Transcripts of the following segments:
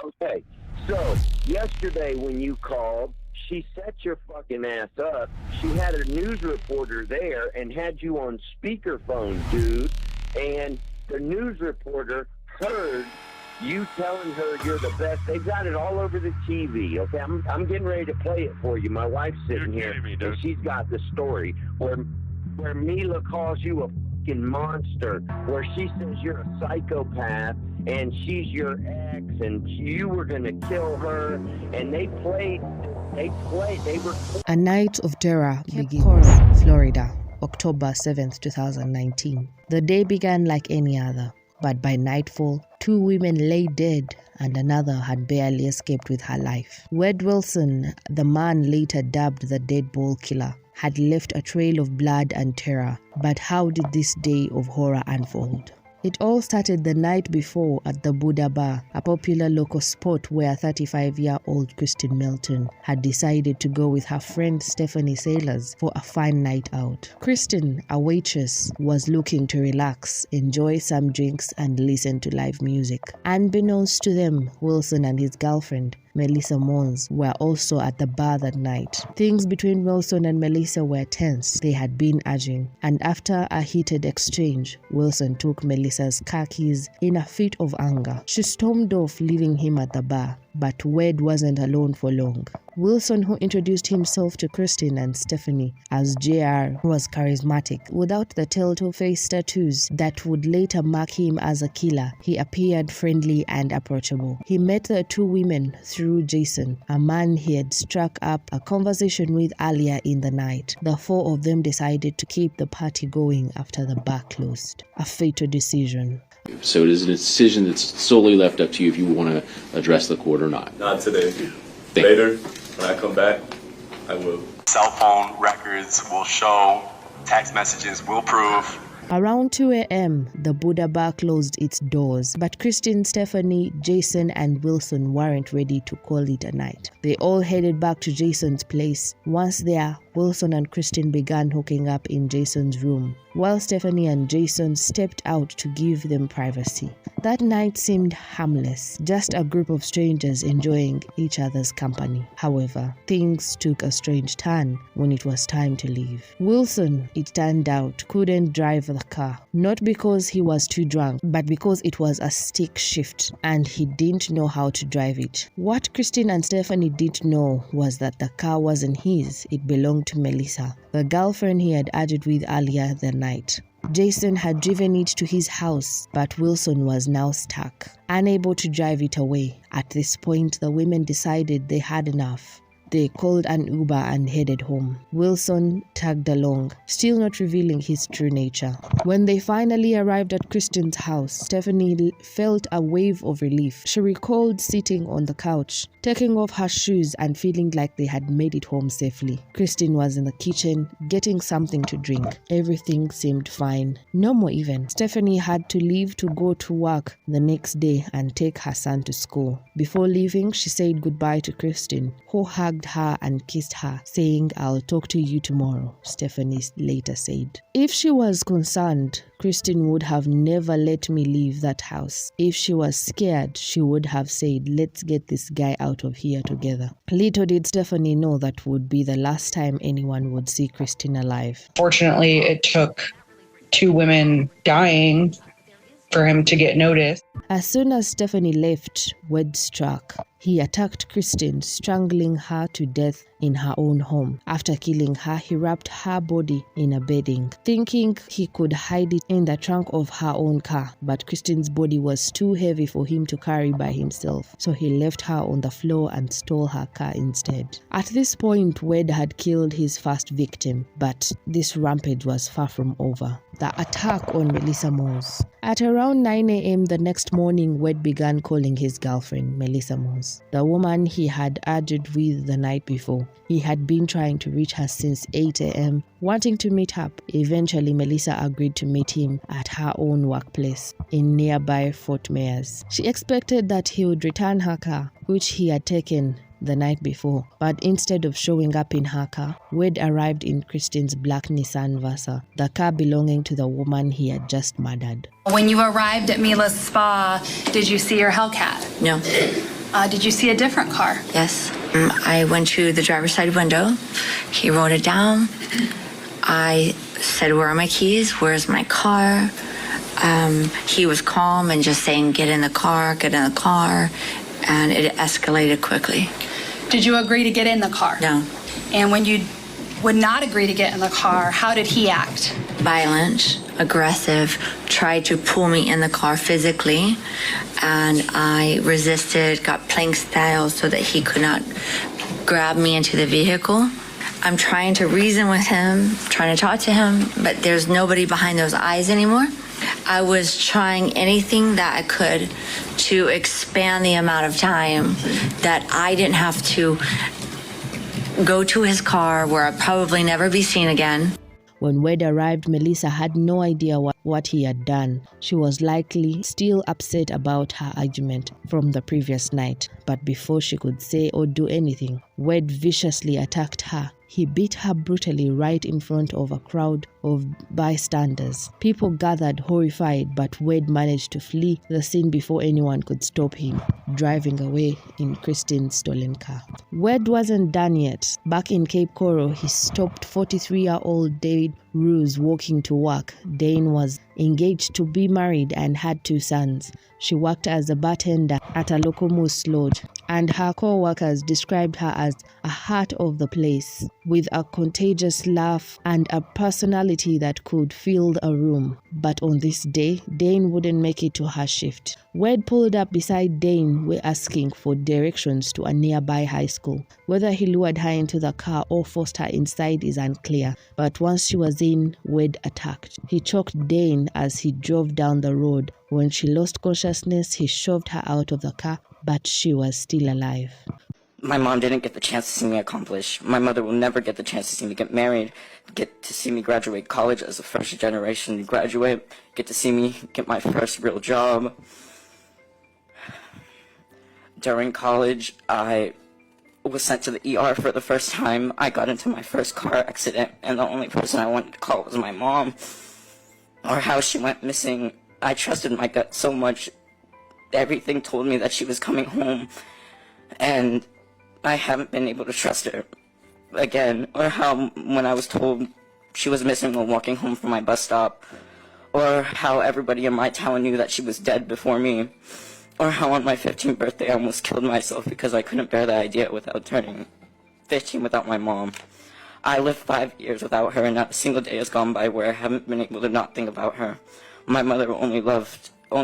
Okay, so yesterday when you called, she set your fucking ass up. She had a news reporter there and had you on speakerphone, dude. And the news reporter heard you telling her you're the best. They've got it all over the TV, okay? I'm getting ready to play it for you. My wife's sitting here, and she's got the story where Mila calls you a fucking monster, where she says you're a psychopath, and she's your ex, and you were going to kill her, and they were... A night of terror begins. Florida, October 7th, 2019. The day began like any other, but by nightfall, 2 women lay dead and another had barely escaped with her life. Wade Wilson, the man later dubbed the Deadpool Killer, had left a trail of blood and terror. But how did this day of horror unfold? It all started the night before at the Buddha Bar, a popular local spot where 35-year-old Kristen Milton had decided to go with her friend Stephanie Sailors for a fun night out. Kristen, a waitress, was looking to relax, enjoy some drinks and listen to live music. Unbeknownst to them, Wilson and his girlfriend, Melissa Mons, were also at the bar that night. Things between Wilson and Melissa were tense. They had been arguing, and after a heated exchange, Wilson took Melissa's car keys in a fit of anger. She stormed off, leaving him at the bar. But Wade wasn't alone for long. Wilson, who introduced himself to Kristen and Stephanie as JR, was charismatic. Without the telltale face tattoos that would later mark him as a killer, he appeared friendly and approachable. He met the 2 women through Jason, a man he had struck up a conversation with earlier in the night. The 4 of them decided to keep the party going after the bar closed. A fatal decision. So it is a decision that's solely left up to you if you want to address the court or not. Not today. Later, when I come back, I will. Cell phone records will show, text messages will prove. Around 2 a.m., the Buddha Bar closed its doors, but Kristen, Stephanie, Jason, and Wilson weren't ready to call it a night. They all headed back to Jason's place. Once there, Wilson and Kristen began hooking up in Jason's room, while Stephanie and Jason stepped out to give them privacy. That night seemed harmless, just a group of strangers enjoying each other's company. However, things took a strange turn when it was time to leave. Wilson, it turned out, couldn't drive the car, not because he was too drunk, but because it was a stick shift and he didn't know how to drive it. What Kristen and Stephanie didn't know was that the car wasn't his, it belonged to Melissa, the girlfriend he had argued with earlier that night. Jason had driven it to his house, but Wilson was now stuck, unable to drive it away. At this point, the women decided they had enough. They called an Uber and headed home. Wilson tagged along, still not revealing his true nature. When they finally arrived at Kristen's house, Stephanie felt a wave of relief. She recalled sitting on the couch, taking off her shoes and feeling like they had made it home safely. Kristen was in the kitchen, getting something to drink. Everything seemed fine. Normal even. Stephanie had to leave to go to work the next day and take her son to school. Before leaving, she said goodbye to Kristen, who hugged her and kissed her, saying, "I'll talk to you tomorrow," Stephanie later said. If she was concerned, Kristen would have never let me leave that house. If she was scared, she would have said, "Let's get this guy out of here together." Little did Stephanie know that would be the last time anyone would see Kristen alive. Fortunately, it took 2 women dying for him to get noticed. As soon as Stephanie left, Wade struck. He attacked Kristen, strangling her to death in her own home. After killing her, he wrapped her body in a bedding, thinking he could hide it in the trunk of her own car. But Kristen's body was too heavy for him to carry by himself, so he left her on the floor and stole her car instead. At this point, Wade had killed his first victim, but this rampage was far from over. The attack on Melissa Mons. At around 9 a.m. the next morning, Wade began calling his girlfriend, Melissa Mons, the woman he had argued with the night before. He had been trying to reach her since 8 a.m., wanting to meet up. Eventually, Melissa agreed to meet him at her own workplace in nearby Fort Myers. She expected that he would return her car, which he had taken the night before, but instead of showing up in her car, Wade arrived in Kristen's black Nissan Versa, the car belonging to the woman he had just murdered. When you arrived at Mila's spa, did you see your Hellcat? No. Did you see a different car? Yes. I went to the driver's side window. He wrote it down. I said, where are my keys? Where's my car? He was calm and just saying, get in the car, get in the car. And it escalated quickly. Did you agree to get in the car? No. And when you would not agree to get in the car, how did he act? Violent, aggressive, tried to pull me in the car physically. And I resisted, got plank style so that he could not grab me into the vehicle. I'm trying to reason with him, trying to talk to him, but there's nobody behind those eyes anymore. I was trying anything that I could to expand the amount of time that I didn't have to go to his car where I'd probably never be seen again. When Wade arrived, Melissa had no idea what he had done. She was likely still upset about her argument from the previous night. But before she could say or do anything, Wade viciously attacked her. He beat her brutally right in front of a crowd of bystanders. People gathered horrified, but Wade managed to flee the scene before anyone could stop him, driving away in Christine's stolen car. Wade wasn't done yet. Back in Cape Coral, he stopped 43-year-old Dane Ruse walking to work. Dane was engaged to be married and had 2 sons. She worked as a bartender at a local moose lodge, and her co-workers described her as a heart of the place, with a contagious laugh and a personality that could fill a room. But on this day, Dane wouldn't make it to her shift. Wade pulled up beside Dane, asking for directions to a nearby high school. Whether he lured her into the car or forced her inside is unclear, but once she was in, Wade attacked. He choked Dane as he drove down the road. When she lost consciousness, he shoved her out of the car, but she was still alive. My mom didn't get the chance to see me accomplish. My mother will never get the chance to see me get married, get to see me graduate college as a first generation graduate, get to see me get my first real job. During college, I was sent to the ER for the first time. I got into my first car accident, and the only person I wanted to call was my mom. Or how she went missing. I trusted my gut so much. Everything told me that she was coming home, and I haven't been able to trust her again. Or how when I was told she was missing while walking home from my bus stop, or how everybody in my town knew that she was dead before me, or how on my 15th birthday I almost killed myself because I couldn't bear the idea without turning 15 without my mom. I lived 5 years without her, and not a single day has gone by where I haven't been able to not think about her. My mother only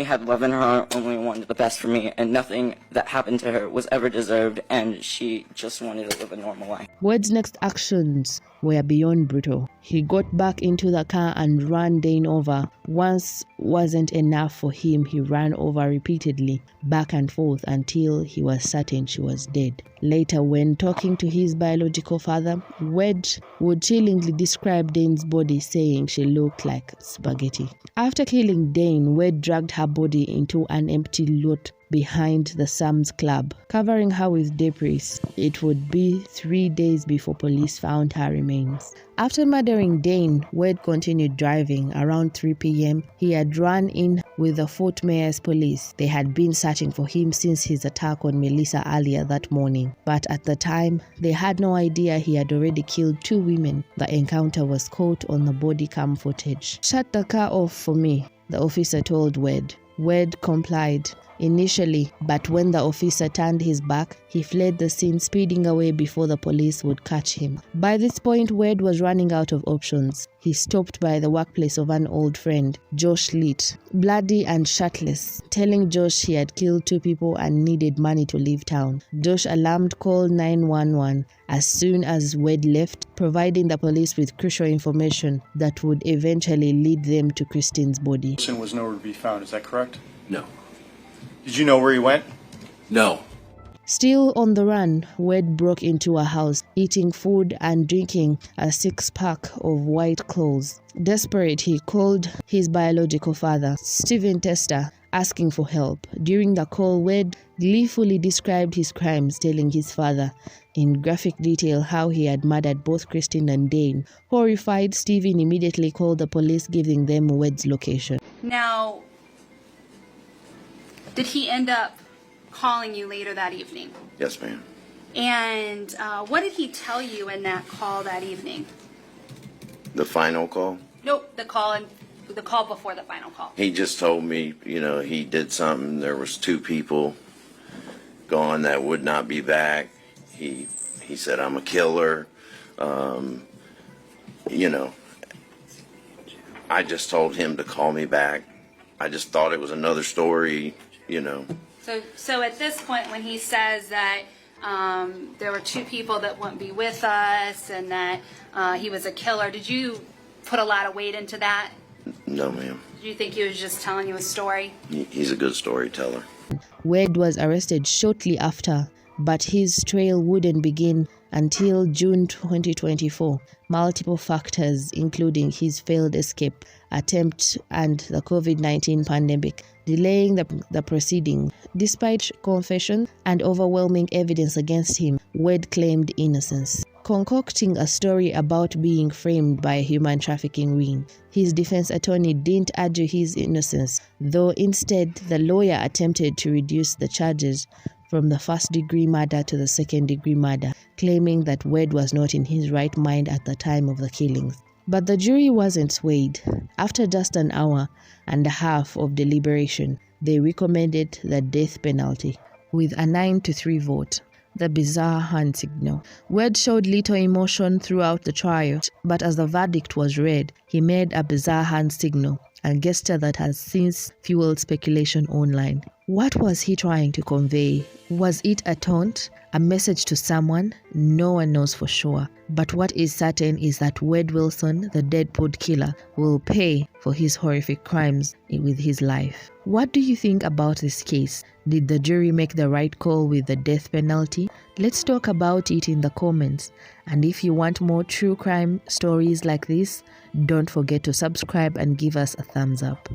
had love in her heart, only wanted the best for me, and nothing that happened to her was ever deserved, and she just wanted to live a normal life. Wade's next actions were beyond brutal. He got back into the car and ran Dane over. Once wasn't enough for him, he ran over repeatedly, back and forth, until he was certain she was dead. Later, when talking to his biological father, Wade would chillingly describe Dane's body, saying she looked like spaghetti. After killing Dane, Wade dragged her body into an empty lot behind the Sam's Club, covering her with debris. It would be 3 days before police found her remains. After murdering Dane, Wade continued driving. Around 3 p.m., he had run in with the Fort Myers police. They had been searching for him since his attack on Melissa earlier that morning. But at the time, they had no idea he had already killed 2 women. The encounter was caught on the body cam footage. "Shut the car off for me," the officer told Wade. Wade complied initially, but when the officer turned his back, he fled the scene, speeding away before the police would catch him. By this point, Wade was running out of options. He stopped by the workplace of an old friend, Josh Litt, bloody and shirtless, telling Josh he had killed 2 people and needed money to leave town. Josh, alarmed, called 911 as soon as Wade left, providing the police with crucial information that would eventually lead them to Christine's body. Wilson was nowhere to be found, is that correct? No. Did you know where he went? No. Still on the run, Wade broke into a house, eating food and drinking a 6-pack of White Claws. Desperate, he called his biological father, Stephen Tester, asking for help. During the call, Wade gleefully described his crimes, telling his father in graphic detail how he had murdered both Christine and Dane. Horrified, Stephen immediately called the police, giving them Wade's location. Now, did he end up calling you later that evening. Yes, ma'am. And what did he tell you in that call that evening? The final call? Nope, the call before the final call. He just told me, he did something. There was 2 people gone that would not be back. He said, I'm a killer. I just told him to call me back. I just thought it was another story, So at this point, when he says that there were 2 people that wouldn't be with us and that he was a killer, did you put a lot of weight into that? No, ma'am. Did you think he was just telling you a story? He's a good storyteller. Wade was arrested shortly after, but his trail wouldn't begin until June 2024. Multiple factors, including his failed escape attempt and the COVID-19 pandemic, delaying the proceeding. Despite confession and overwhelming evidence against him, Wade claimed innocence, concocting a story about being framed by a human trafficking ring. His defense attorney didn't argue his innocence, though instead the lawyer attempted to reduce the charges from the first-degree murder to the second-degree murder, claiming that Wade was not in his right mind at the time of the killings. But the jury wasn't swayed. After just an hour and a half of deliberation, they recommended the death penalty with a 9-3 vote. The bizarre hand signal. Wade showed little emotion throughout the trial, but as the verdict was read, he made a bizarre hand signal, a gesture that has since fueled speculation online. What was he trying to convey? Was it a taunt? A message to someone? No one knows for sure. But what is certain is that Wade Wilson, the Deadpool Killer, will pay for his horrific crimes with his life. What do you think about this case? Did the jury make the right call with the death penalty? Let's talk about it in the comments. And if you want more true crime stories like this, don't forget to subscribe and give us a thumbs up.